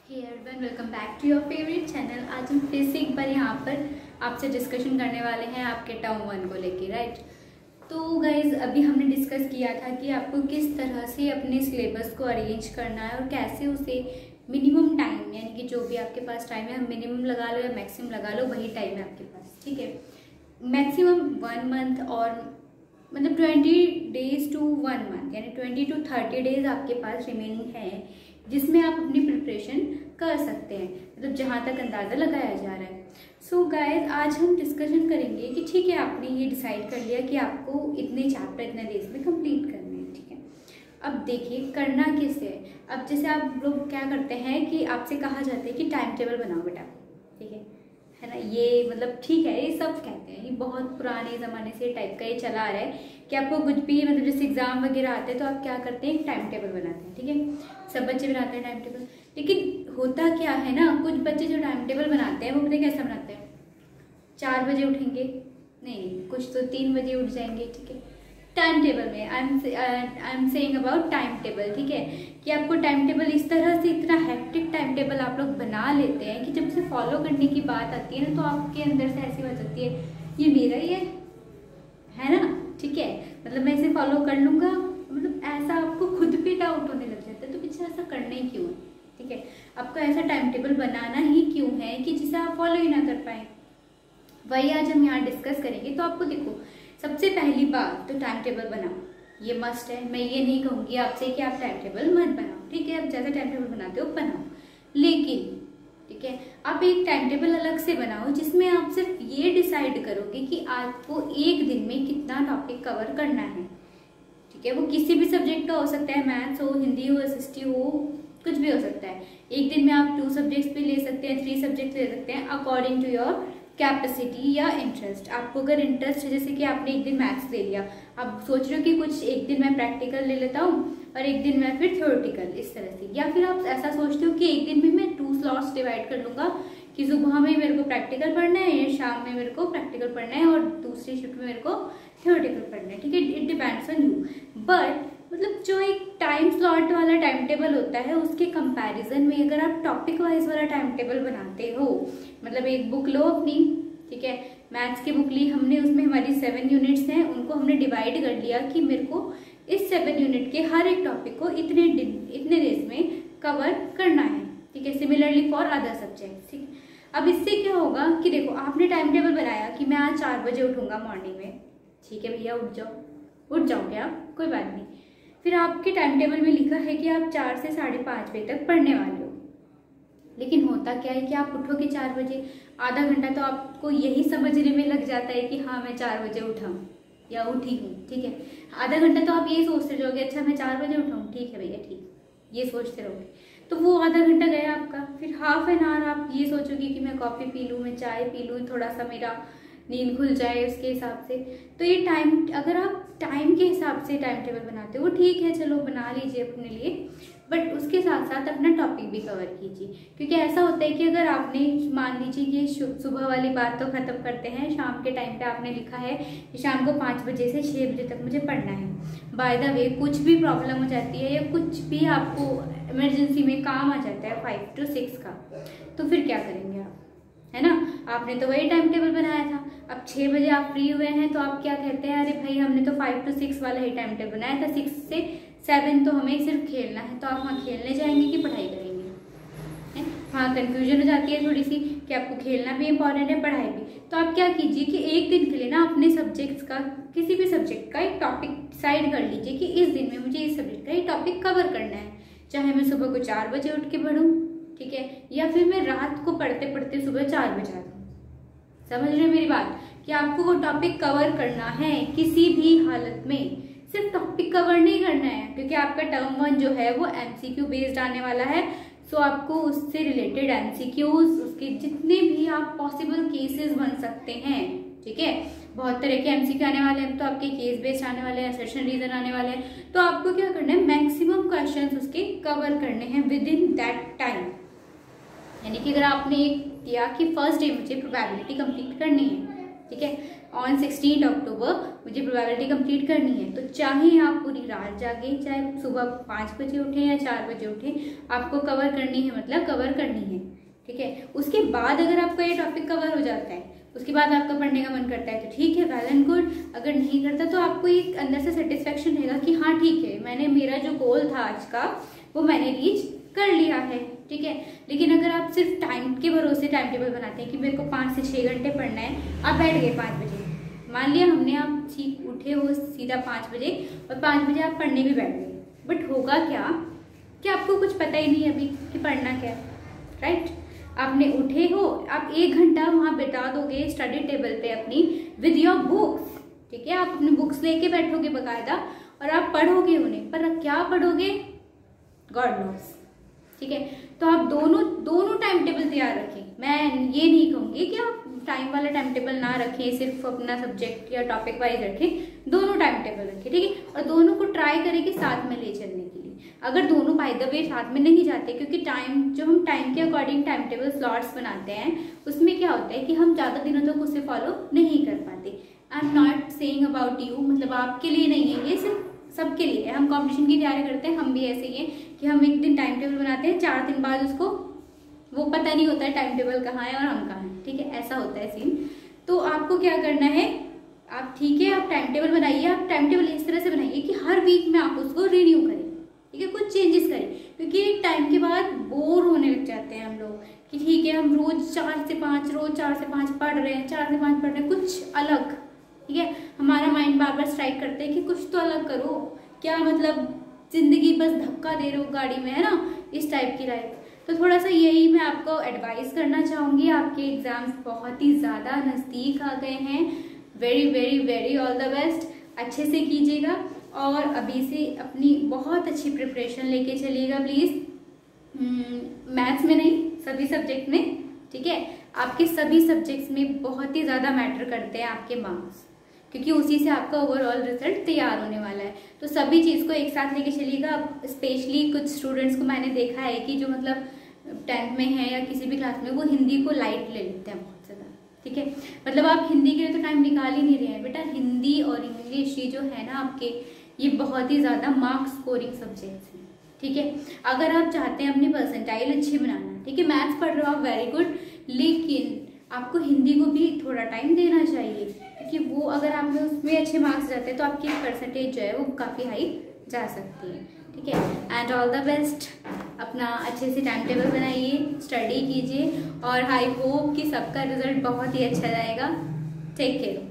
Hey everyone, welcome back to your favourite channel. आज हम फिर से एक बार यहाँ पर आपसे डिस्कशन करने वाले हैं आपके टर्म 1 को लेके, राइट। तो गाइज, अभी हमने डिस्कस किया था कि आपको किस तरह से अपने सिलेबस को अरेंज करना है और कैसे उसे मिनिमम टाइम, यानी कि जो भी आपके पास टाइम है, मिनिमम लगा लो या मैक्सिमम लगा लो, वही टाइम है आपके पास, ठीक है। मैक्सिमम 1 मंथ और मतलब 20 डेज टू 1 मंथ, यानी 20 to 30 डेज आपके पास रिमेनिंग है जिसमें आप अपनी प्रिपरेशन कर सकते हैं, मतलब जहाँ तक अंदाज़ा लगाया जा रहा है। सो गाइस, आज हम डिस्कशन करेंगे कि ठीक है, आपने ये डिसाइड कर लिया कि आपको इतने चैप्टर इतने डेज में कंप्लीट करने हैं, ठीक है। अब देखिए करना कैसे है। अब जैसे आप लोग क्या करते हैं कि आपसे कहा जाता है कि टाइम टेबल बनाओ बेटा, ठीक है ना। ये मतलब ठीक है, ये सब कहते हैं, ये बहुत पुराने ज़माने से टाइप का ये चला आ रहा है कि आपको कुछ भी मतलब जैसे एग्जाम वगैरह आते हैं तो आप क्या करते हैं, एक टाइम टेबल बनाते हैं, ठीक है। सब बच्चे बनाते हैं टाइम टेबल, लेकिन होता क्या है ना, कुछ बच्चे जो टाइम टेबल बनाते हैं वो पता कैसा बनाते हैं, 4 बजे उठेंगे, नहीं कुछ तो 3 बजे उठ जाएंगे, ठीक है। टाइम टेबल में I am saying about time table, ठीक है, कि आपको टाइम टेबल इस तरह से इतना हेक्टिक टाइम टेबल आप लोग बना लेते हैं कि जब उसे फॉलो करने की बात आती है ना, तो आपके अंदर से ऐसी बात आती है, ये मेरा ही है ना, ठीक है, मतलब मैं इसे फॉलो कर लूँगा, मतलब ऐसा आपको खुद पे डाउट होने लग जाता है। तो पीछे ऐसा करना ही क्यों है, ठीक है। आपको ऐसा टाइम टेबल बनाना ही क्यों है कि जिसे आप फॉलो ही ना कर पाए, वही आज हम यहाँ डिस्कस करेंगे। तो आपको देखो, सबसे पहली बात तो टाइम टेबल बनाओ, ये मस्ट है। मैं ये नहीं कहूँगी आपसे कि आप टाइम टेबल मत बनाओ, ठीक है, आप जैसा टाइम टेबल बनाते हो बनाओ, लेकिन ठीक है, आप एक टाइम टेबल अलग से बनाओ जिसमें आप सिर्फ ये डिसाइड करोगे कि आपको एक दिन में कितना टॉपिक कवर करना है, ठीक है। वो किसी भी सब्जेक्ट का हो सकता है, मैथ्स हो, हिंदी हो, एसएसटी हो, कुछ भी हो सकता है। एक दिन में आप 2 सब्जेक्ट्स भी ले सकते हैं, 3 सब्जेक्ट ले सकते हैं, अकॉर्डिंग टू योर कैपेसिटी या इंटरेस्ट। आपको अगर इंटरेस्ट है, जैसे कि आपने एक दिन मैथ्स ले लिया, आप सोच रहे हो कि कुछ एक दिन मैं प्रैक्टिकल ले लेता हूँ और एक दिन मैं फिर थ्योरेटिकल, इस तरह से। या फिर आप ऐसा सोचते हो कि एक दिन में मैं 2 स्लॉट्स डिवाइड कर लूँगा कि सुबह में मेरे को प्रैक्टिकल पढ़ना है या शाम में मेरे को प्रैक्टिकल पढ़ना है और दूसरी शिफ्ट में मेरे को थ्योरेटिकल पढ़ना है, ठीक है। It depends on you, but मतलब जो एक टाइम स्लॉट वाला टाइम टेबल होता है उसके कंपैरिजन में अगर आप टॉपिक वाइज वाला टाइम टेबल बनाते हो, मतलब एक बुक लो अपनी, ठीक है, मैथ्स की बुक ली हमने, उसमें हमारी 7 यूनिट्स हैं, उनको हमने डिवाइड कर लिया कि मेरे को इस 7 यूनिट के हर एक टॉपिक को इतने डेज में कवर करना है, ठीक है। सिमिलरली फॉर अदर सब्जेक्ट, ठीक है। अब इससे क्या होगा कि देखो, आपने टाइम टेबल बनाया कि मैं आज 4 बजे उठूंगा मॉर्निंग में, ठीक है भैया, उठ जाओगे आप, कोई बात नहीं। फिर आपके टाइम टेबल में लिखा है कि आप 4 से 5:30 बजे तक पढ़ने वाले हो, लेकिन होता क्या है कि आप उठोगे 4 बजे, आधा घंटा तो आपको यही समझने में लग जाता है कि हाँ मैं 4 बजे उठा हूँ या उठी हूँ, ठीक है। आधा घंटा तो आप यही सोचते रहोगे, अच्छा मैं 4 बजे उठा हूँ, ठीक है भैया, ठीक, ये सोचते रहोगे। तो वो आधा घंटा गया आपका। फिर हाफ एन आवर आप ये सोचोगे कि मैं कॉफ़ी पी लूँ, मैं चाय पी लूँ, थोड़ा सा मेरा नींद खुल जाए उसके हिसाब से। तो ये टाइम, अगर आप टाइम के हिसाब से टाइम टेबल बनाते हो, ठीक है, चलो बना लीजिए अपने लिए, बट उसके साथ साथ अपना टॉपिक भी कवर कीजिए। क्योंकि ऐसा होता है कि अगर आपने मान लीजिए कि सुबह वाली बात तो ख़त्म करते हैं, शाम के टाइम पे आपने लिखा है कि शाम को 5 बजे से 6 बजे तक मुझे पढ़ना है। बाय द वे, कुछ भी प्रॉब्लम हो जाती है या कुछ भी आपको इमरजेंसी में काम आ जाता है 5 to 6 का, तो फिर क्या करेंगे आप, है ना। आपने तो वही टाइम टेबल बनाया था, अब 6 बजे आप फ्री हुए हैं तो आप क्या कहते हैं, अरे भाई हमने तो 5 to 6 वाला ही टाइम टेबल बनाया था, 6 से 7 तो हमें सिर्फ खेलना है। तो आप वहाँ खेलने जाएंगे कि पढ़ाई करेंगे, वहाँ कन्फ्यूजन हो जाती है थोड़ी सी कि आपको खेलना भी इम्पॉर्टेंट है, पढ़ाई भी। तो आप क्या कीजिए कि एक दिन के लिए ना अपने सब्जेक्ट्स का, किसी भी सब्जेक्ट का एक टॉपिक डिसाइड कर लीजिए कि इस दिन में मुझे इस सब्जेक्ट का एक टॉपिक कवर करना है, चाहे मैं सुबह को 4 बजे उठ के पढ़ूँ, ठीक है, या फिर मैं रात को पढ़ते पढ़ते सुबह 4 बजे आ जाऊँ। समझ रहे हो मेरी बात, कि आपको वो टॉपिक कवर करना है किसी भी हालत में, सिर्फ टॉपिक कवर नहीं करना है, क्योंकि आपका टर्म 1 जो है वो एमसीक्यू बेस्ड आने वाला है। सो आपको उससे रिलेटेड एमसीक्यूज, उसके जितने भी आप पॉसिबल केसेस बन सकते हैं, ठीक है, बहुत तरह के एमसीक्यू आने वाले हैं, तो आपके केस बेस्ड आने वाले हैं, सेशन रीजन आने वाले हैं, तो आपको क्या करना है, मैक्सिमम क्वेश्चंस उसके कवर करने हैं विद इन दैट टाइम। यानी कि अगर आपने एक किया कि फर्स्ट डे मुझे प्रोबेबिलिटी कंप्लीट करनी है, ठीक है। ऑन 16 अक्टूबर मुझे प्रोबेबिलिटी कंप्लीट करनी है, तो चाहे आप पूरी रात जागे, चाहे सुबह 5 बजे उठें या 4 बजे उठें, आपको कवर करनी है, मतलब कवर करनी है, ठीक है। उसके बाद अगर आपका ये टॉपिक कवर हो जाता है, उसके बाद आपका पढ़ने का मन करता है तो ठीक है, वेल एंड गुड। अगर नहीं करता तो आपको एक अंदर से सेटिस्फेक्शन रहेगा कि हाँ ठीक है, मैंने मेरा जो गोल था आज का वो मैंने रीच कर लिया है, ठीक है। लेकिन अगर आप सिर्फ टाइम के भरोसे टाइम टेबल बनाते हैं कि मेरे को 5 से 6 घंटे पढ़ना है, आप बैठ गए 5 बजे, मान लिया हमने, आप ठीक उठे हो सीधा 5 बजे और 5 बजे आप पढ़ने भी बैठ गए, बट होगा क्या कि आपको कुछ पता ही नहीं अभी कि पढ़ना क्या है, राइट। आपने उठे हो, आप 1 घंटा वहाँ बिता दोगे स्टडी टेबल पे अपनी विद योर बुक्स, ठीक है। आप अपनी बुक्स लेके बैठोगे बकायदा और आप पढ़ोगे उन्हें, पर क्या पढ़ोगे गॉड नोस, ठीक है। तो आप दोनों टाइम टेबल तैयार रखें। मैं ये नहीं कहूँगी कि आप टाइम वाला टाइम टेबल ना रखें, सिर्फ अपना सब्जेक्ट या टॉपिक वाइज रखें, दोनों टाइम टेबल रखें, ठीक है। और दोनों को ट्राई करें कि साथ में ले चलने के लिए। अगर दोनों बाय द वे साथ में नहीं जाते, क्योंकि जो हम टाइम के अकॉर्डिंग टाइम टेबल स्लॉट्स बनाते हैं, उसमें क्या होता है कि हम ज़्यादा दिनों तक उसे फॉलो नहीं कर पाते। I am not saying about you, मतलब आपके लिए नहीं है, ये सिर्फ सबके लिए है। हम कंपटीशन की तैयारी करते हैं, हम भी ऐसे ही हैं कि हम एक दिन टाइम टेबल बनाते हैं, 4 दिन बाद उसको वो पता नहीं होता है टाइम टेबल कहाँ है और हम कहाँ हैं, ठीक है। ऐसा होता है सीन। तो आपको क्या करना है, आप ठीक है, आप टाइम टेबल बनाइए। आप टाइम टेबल इस तरह से बनाइए कि हर वीक में आप उसको रिन्यू करें, ठीक है, कुछ चेंजेस करें, क्योंकि एक टाइम के बाद बोर होने लग जाते हैं हम लोग कि ठीक है हम रोज 4 से 5 पढ़ रहे हैं, 4 से 5 पढ़ रहे हैं, कुछ अलग, ठीक है। हमारा माइंड बार बार स्ट्राइक करते हैं कि कुछ तो अलग करो, क्या मतलब जिंदगी बस धक्का दे रहे हो गाड़ी में, है ना, इस टाइप की लाइफ। तो थोड़ा सा यही मैं आपको एडवाइस करना चाहूँगी। आपके एग्जाम्स बहुत ही ज़्यादा नज़दीक आ गए हैं, very very very all the best, अच्छे से कीजिएगा और अभी से अपनी बहुत अच्छी प्रिपरेशन लेके चलिएगा प्लीज़। मैथ्स में नहीं, सभी सब्जेक्ट में, ठीक है। आपके सभी सब्जेक्ट्स में बहुत ही ज़्यादा मैटर करते हैं आपके मार्क्स, क्योंकि उसी से आपका ओवरऑल रिजल्ट तैयार होने वाला है। तो सभी चीज़ को एक साथ लेके चलिएगा। स्पेशली कुछ स्टूडेंट्स को मैंने देखा है कि जो मतलब 10th में है या किसी भी क्लास में, वो हिंदी को लाइट ले लेते हैं बहुत ज़्यादा, ठीक है। मतलब आप हिंदी के लिए तो टाइम निकाल ही नहीं रहे हैं बेटा। हिंदी और इंग्लिश ये जो है ना आपके, ये बहुत ही ज़्यादा मार्क्स स्कोरिंग सब्जेक्ट्स हैं, ठीक है। अगर आप चाहते हैं अपनी परसेंटाइल अच्छी बनाना, ठीक है, मैथ्स पढ़ रहे हो आप, वेरी गुड, लेकिन आपको हिंदी को भी थोड़ा टाइम देना चाहिए, क्योंकि वो अगर आपने उसमें अच्छे मार्क्स जाते हैं तो आपकी परसेंटेज जो है वो काफ़ी हाई जा सकती है, ठीक है। एंड ऑल द बेस्ट, अपना अच्छे से टाइम टेबल बनाइए, स्टडी कीजिए और आई होप कि सबका रिजल्ट बहुत ही अच्छा जाएगा। Take care.